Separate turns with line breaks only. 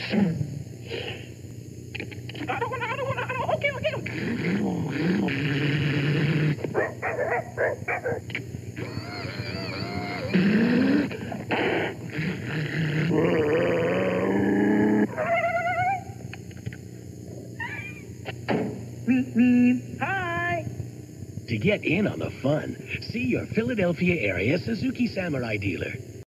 I don't want to. Okay. Hi.
To get in on the fun, see your Philadelphia area Suzuki Samurai dealer.